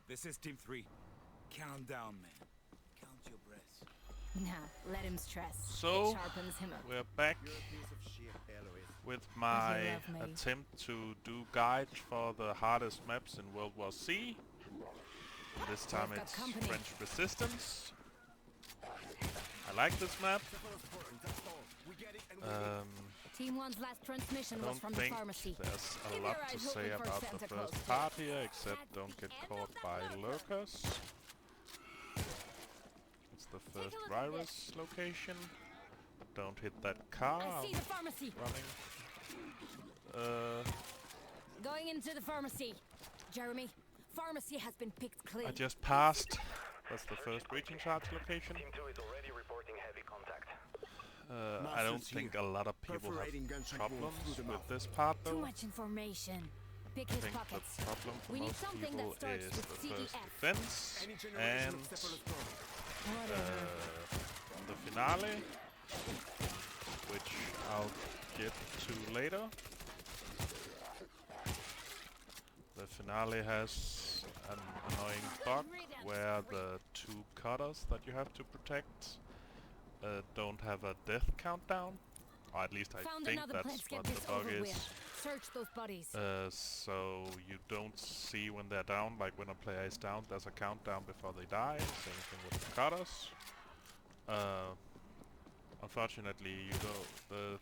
This is Team 3. Calm down, man. Count your breaths. Nah, let him stress. So, It sharpens him up. we're back You're a piece of shit, Eloise. with my love me. attempt to do guides for the hardest maps in World War C. And this time We've got it's company. French Resistance. I like this map. We get it and Team 1's last I transmission was don't from the think pharmacy. there's a Give lot your to eyes say open for about the Santa first Claus. part here, except At don't the get end caught of the by lurker. lurkers. It's the Take a first look at virus location. Don't hit that car. I see the pharmacy. Running. Going into the pharmacy. Jeremy, pharmacy has been picked clean. I just passed. That's the first breaching charge location. Team 2 is already reporting heavy contact. I don't think a lot of people Perforating have gunshot wounds problems through the with mouth. this part Too though. much information. Pick I his think pockets. the problem for We need most something people that starts is with the first CEF. defense any generation and of cephalosporin. Whatever. the finale, which I'll get to later. The finale has an annoying bug where the two cutters that you have to protect don't have a death countdown. Or at least I Found think another that's place. Get what the this bug over is. with. Search those bodies. So you don't see when they're down, like when a player is down, there's a countdown before they die. Same thing with the cutters. Unfortunately, you don't. The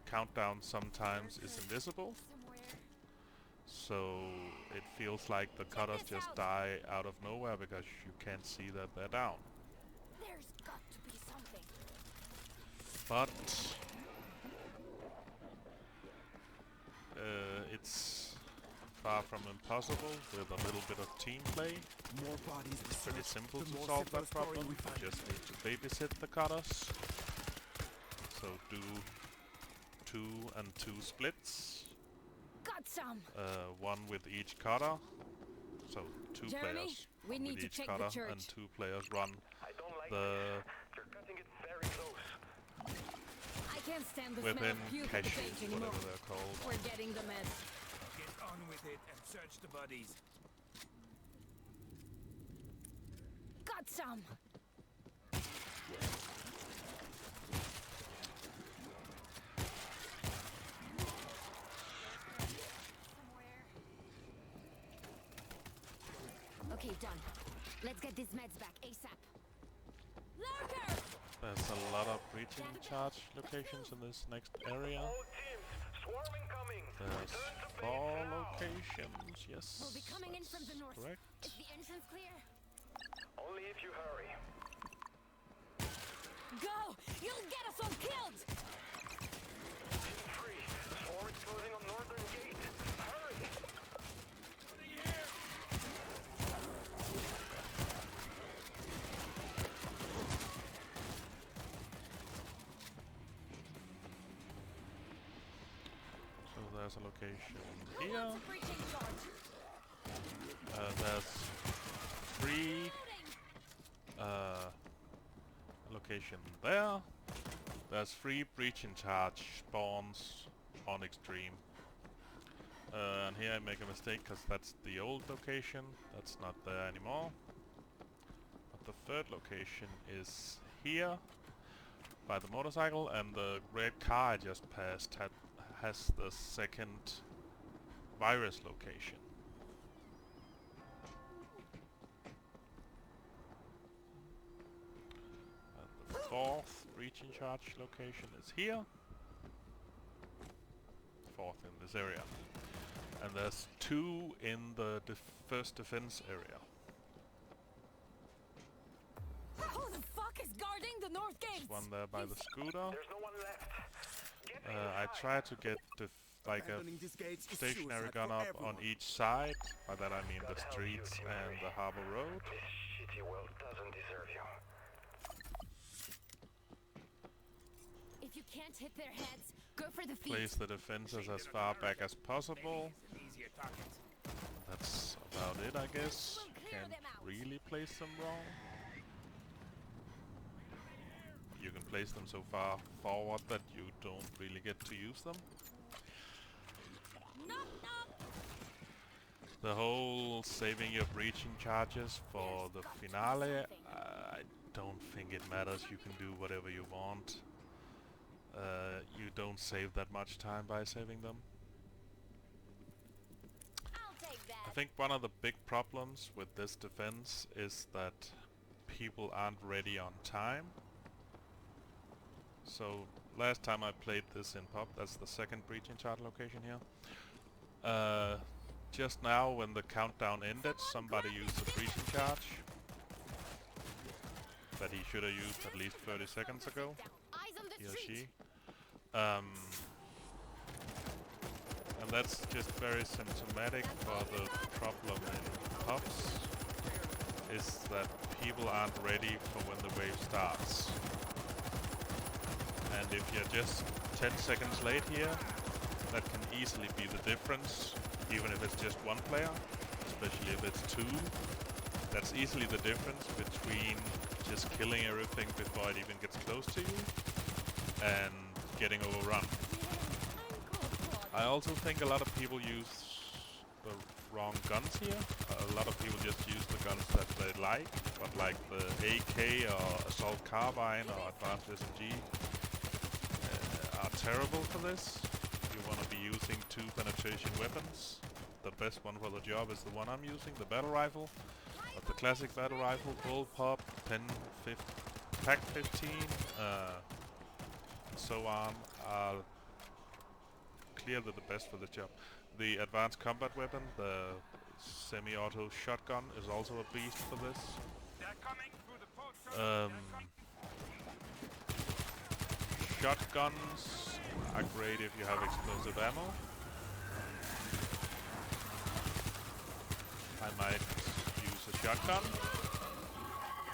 countdown sometimes is invisible, so it feels like the cutters just die out of nowhere because you can't see that they're down. There's got to be something. But it's far from impossible with a little bit of team play. More bodies we Pretty search, simple the to more solve that cephalosporin problem. we You find. just need to babysit the cutters. So do 2 and 2 splits. Got some. One with each cutter. So 2 Jeremy, players we need with to each check the cutter church. and 2 players run I don't like the this. You're cutting it very close. I can't stand the smell within of puke at the caches, bench anymore. whatever they're called. We're getting the mess. Get on with it and search the bodies. Got some. Okay, done. Let's get these meds back ASAP. Lurker! There's a lot of breaching charge locations in this next area. All teams, swarm incoming. There's Return to 4 base now. locations, yes. We'll be coming in from the that's north. correct. Is the entrance clear? Only if you hurry. Go! You'll get us all killed! Team 3, swarm is closing on northern gate. Hurry! So there's a location Who here. wants a breaching charge? There's 3 Loading! location there. There's 3 breaching charge spawns on extreme. And here I make a mistake because that's the old location. That's not there anymore. But the third location is here by the motorcycle, and the red car I just passed has the second virus location. And the 4th breaching charge location is here. 4th in this area. And there's 2 in the first defense area. Who the fuck is guarding the north gates? One there by the scooter. There's no one left. Get I inside. tried to get like a Abandoning these gates is stationary suicide gun for up everyone. on each side. By that I mean the God help you, streets Team and 3. the harbor road. This shitty world doesn't deserve you. If you can't hit their heads, go for the feet. Place the defenses as far back as possible. Easier targets. That's about it, I guess. We'll clear Can't them out. really place them wrong. You can place them so far forward that you don't really get to use them. Knock, knock. The whole saving your breaching charges for the finale, I don't think it matters. You can do whatever you want. You don't save that much time by saving them. I'll take I that. think one of the big problems with this defense is that people aren't ready on time. So last time I played this in pub, that's the second breaching charge location here. Just now when the countdown ended, somebody used the breaching charge that he should have used at least 30 seconds ago, Eyes on the he or street. she. And that's just very symptomatic for the problem in pubs, is that people aren't ready for when the wave starts. And if you're just 10 seconds late here, that can easily be the difference, even if it's just one player, especially if it's two. That's easily the difference between just killing everything before it even gets close to you and getting overrun. I also think a lot of people use the wrong guns here. A lot of people just use the guns that they like, but like the AK or assault carbine or advanced SMG are terrible for this. You want to be using 2 penetration weapons. The best one for the job is the one I'm using, the battle rifle. But the classic battle rifle, bullpup, pen 15, pack 15, so on, are clearly the best for the job. The advanced combat weapon, the semi-auto shotgun, is also a beast for this. Shotguns are great if you have explosive ammo. I might use a shotgun,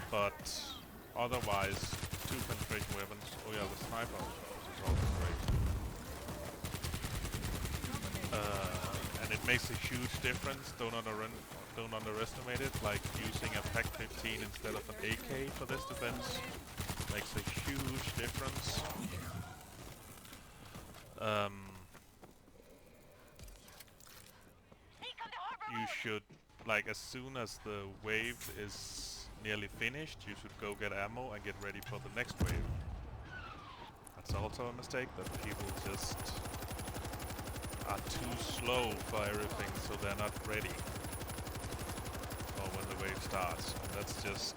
but otherwise 2 penetration weapons. Oh yeah, the sniper is also great. And it makes a huge difference. Don't underestimate it. Like using a pack 15 instead of an AK for this defense makes a huge difference. You should, like, as soon as the wave is nearly finished, you should go get ammo and get ready for the next wave. That's also a mistake, that people just are too slow for everything, so they're not ready for when the wave starts. And that's just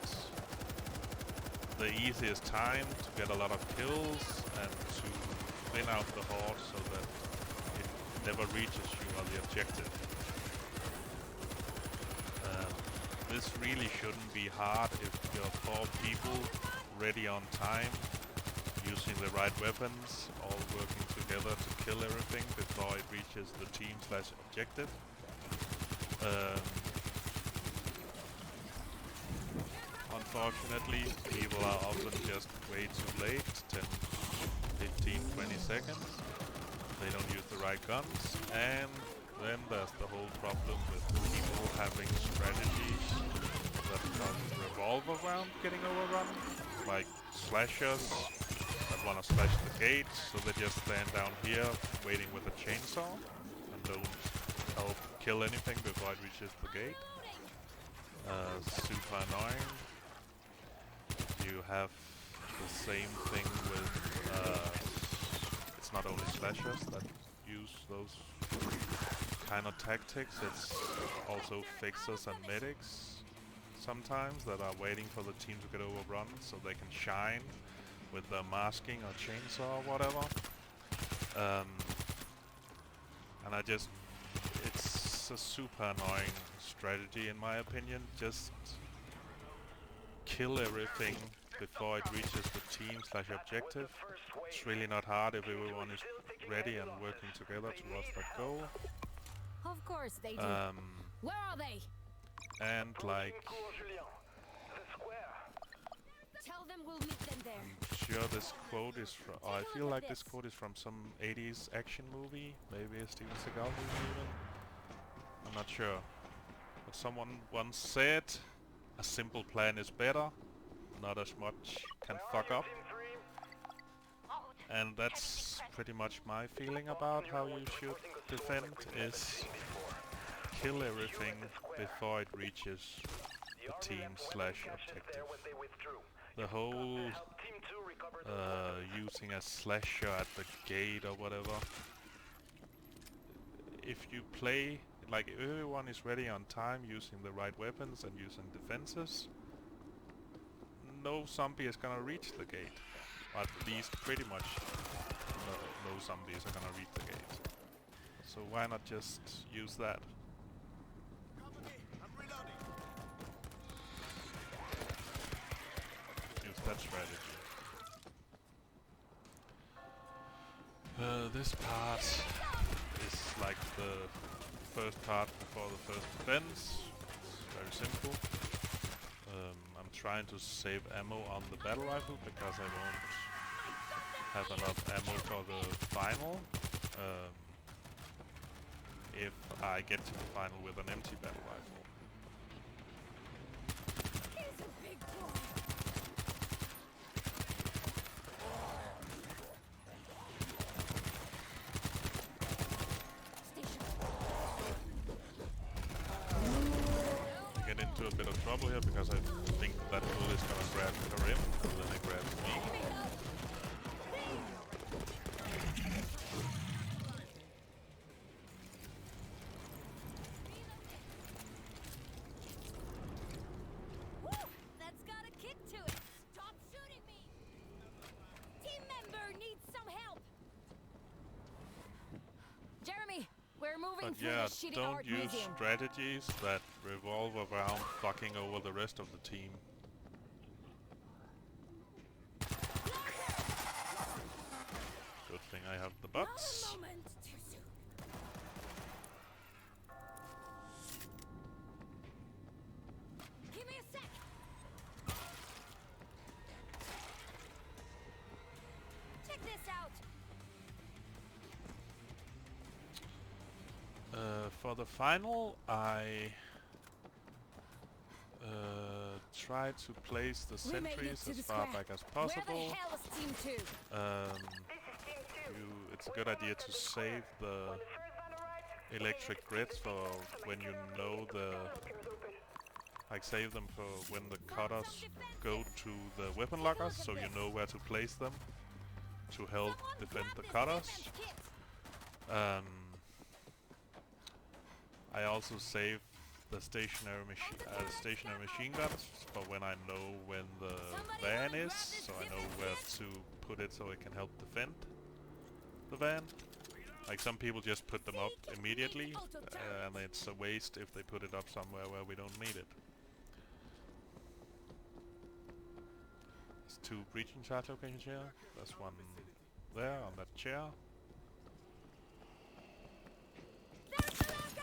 the easiest time to get a lot of kills and to thin out the horde so that it never reaches you on the objective. This really shouldn't be hard if you're 4 people ready on time, using the right weapons, all working together to kill everything before it reaches the team/objective. Unfortunately, people are often just way too late, 10, 15, 20 seconds. They don't use the right guns, and then there's the whole problem with people having strategies that revolve around getting overrun, like slashers that want to slash the gate, so they just stand down here waiting with a chainsaw and don't help kill anything before it reaches the gate. Super annoying. You have the same thing with it's not only slashers that use those kind of tactics, it's also fixers and medics sometimes that are waiting for the team to get overrun so they can shine with their masking or chainsaw or whatever. And it's a super annoying strategy in my opinion. Just kill everything before it reaches the team/objective. It's really not hard if everyone is ready and working together towards that goal. Of course they do. Where are they? And like, Tell them we'll meet them there. I'm sure this quote is from, I feel like this quote is from some 80s action movie, maybe a Steven Seagal movie even. I'm not sure. But someone once said, a simple plan is better, not as much can fuck up. And that's pretty much my feeling about how you should defend, is kill everything before it reaches the team/objective. The whole using a slasher at the gate or whatever. If you play, like if everyone is ready on time using the right weapons and using defenses, no zombie is gonna reach the gate. Or at least pretty much no zombies are gonna reach the gate. So why not just use that? Use that strategy. This part is like the first part before the first defense. It's very simple. I'm trying to save ammo on the battle rifle because I won't have enough ammo for the final. If I get to the final with an empty battle rifle. He's a big boy. I get into a bit of trouble here because I think that bull is gonna grab Karim, and then it grabs me. Woo! That's got a kick to it. Stop shooting me. Team member needs some help. Jeremy, we're moving But through yeah, the shitty don't art use museum. strategies that revolve around fucking over the rest of the team. Good thing I have the Not bucks. a moment too soon. Give me a sec. Check this out. For the final, I try to place the We made it sentries to as the far square. back as Where possible. the hell is Team 2? It's a good idea to save the electric grids for when you know like save them for when the cutters go to the weapon lockers, so you know where to place them to help Someone defend grab the this cutters. defense kit. I also save the stationary machine guns for when I know when the van is, so I know where to put it so it can help defend the van. Like some people just put them up immediately, and it's a waste if they put it up somewhere where we don't need it. There's 2 breaching charge locations here. There's one there on that chair.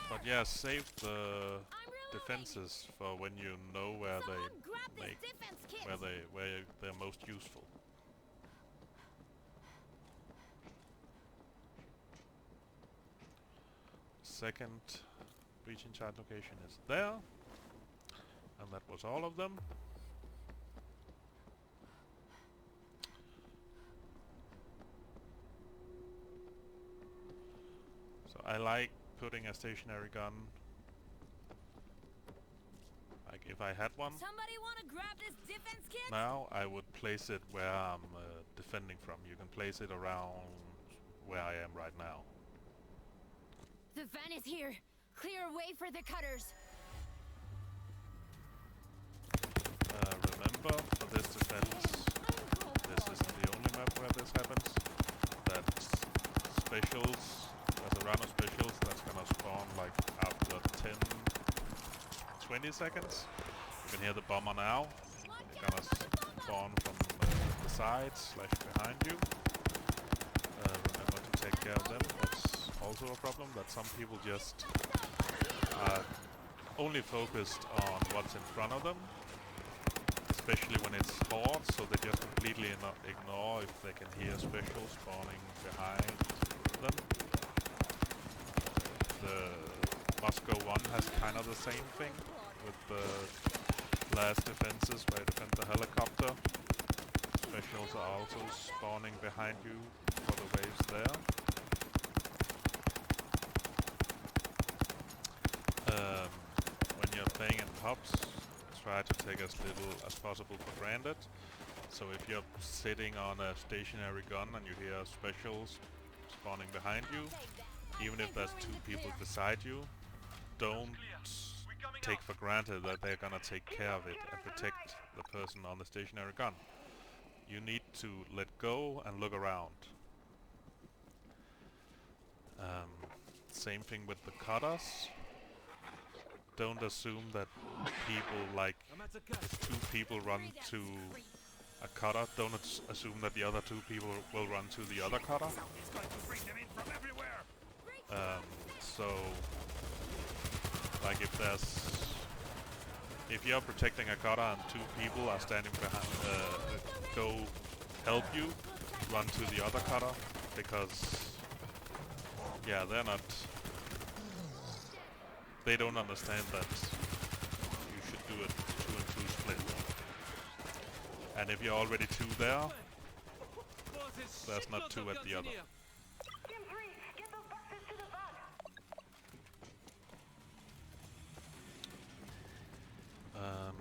But yeah, save the defenses for when you know where they're most useful. Second breaching charge location is there, and that was all of them. So I like putting a stationary gun, like if I had one Somebody want to grab this defense kit? now, I would place it where I'm defending from. You can place it around where I am right now. The van is here. Clear a way for the cutters. Remember, for this defense, this isn't the only map where this happens. That specials, there's a run of specials that's gonna spawn like after 10-20 seconds. You can hear the bomber now. They're gonna spawn from the sides / behind you. Remember to take care of them. That's also a problem, that some people just are only focused on what's in front of them, especially when it's hard, so they just completely ignore if they can hear specials spawning behind them. The Moscow 1 has kind of the same thing with the last defenses where you defend the helicopter. Specials are also spawning behind you for the waves there. hubs, try to take as little as possible for granted. So if you're sitting on a stationary gun and you hear specials spawning behind you, even if there's two people beside you, don't take for granted that they're gonna take care of it and protect the person on the stationary gun. You need to let go and look around. Same thing with the cutters. Don't assume that people, like, if two people run to a cutter, don't assume that the other two people will run to the other cutter. So, like, if you're protecting a cutter and two people are standing behind, go help you, run to the other cutter, because yeah, they don't understand that you should do a 2 and 2 split. And if you're already 2 there, there's not 2 at the other. Team 3, get those boxes to the van.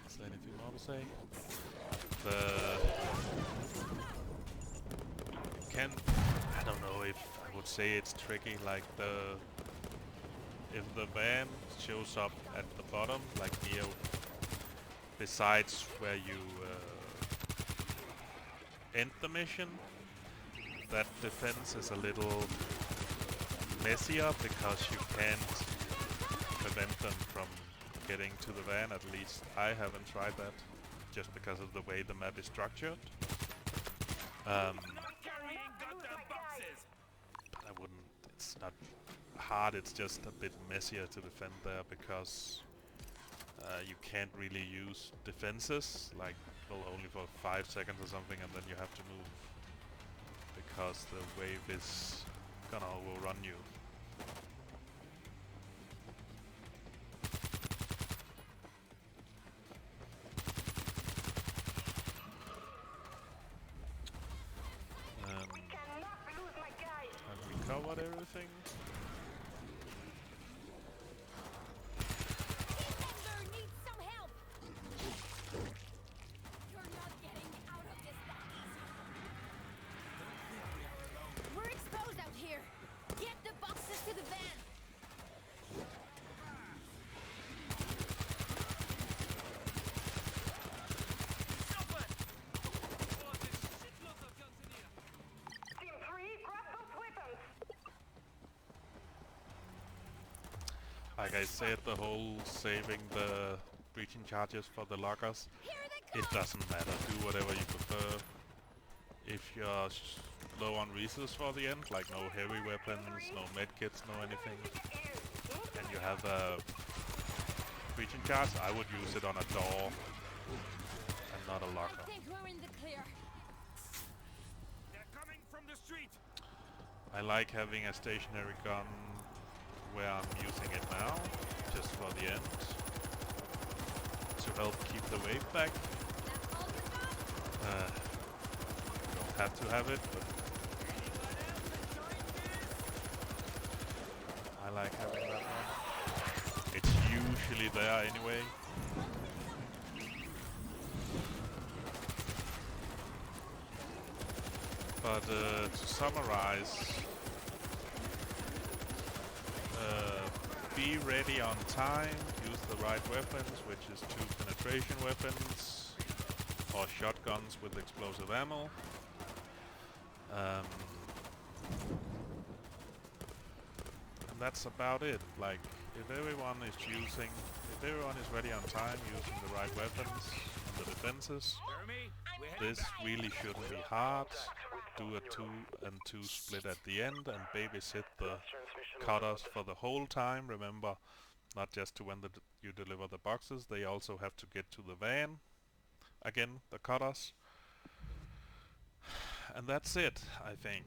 Is there anything more to say? I don't know if I would say it's tricky, like if the van shows up at the bottom, like near besides where you end the mission, that defense is a little messier because you can't prevent them from getting to the van. At least I haven't tried that, just because of the way the map is structured. It's not hard, it's just a bit messier to defend there, because you can't really use defenses, like, well, only for 5 seconds or something, and then you have to move, because the wave is gonna overrun you. Have we covered everything? We're exposed out here. Get the boxes to the van. Team 3, grab those weapons. Like I said, the whole saving the breaching charges for the lockers, it doesn't matter. Do whatever you prefer. If you're low on resources for the end, like no heavy weapons, no medkits, no anything, and you have a breaching charge, I would use it on a door and not a locker. I think we're in the clear. They're coming from the street. I like having a stationary gun where I'm using it now, just for the end, to help keep the wave back. That's all you got? Don't have to have it, but I like having that one. It's usually there anyway. But to summarize, be ready on time, use the right weapons, which is 2 penetration weapons, or shotguns with explosive ammo. And that's about it. Like, if everyone is ready on time, using the right weapons and the defenses, Jeremy, we're heading this back. really shouldn't be hard. Do a 2 and 2 split at the end and babysit the cutters for the whole time. Remember, not just to when you deliver the boxes, they also have to get to the van. Again, the cutters. And that's it, I think.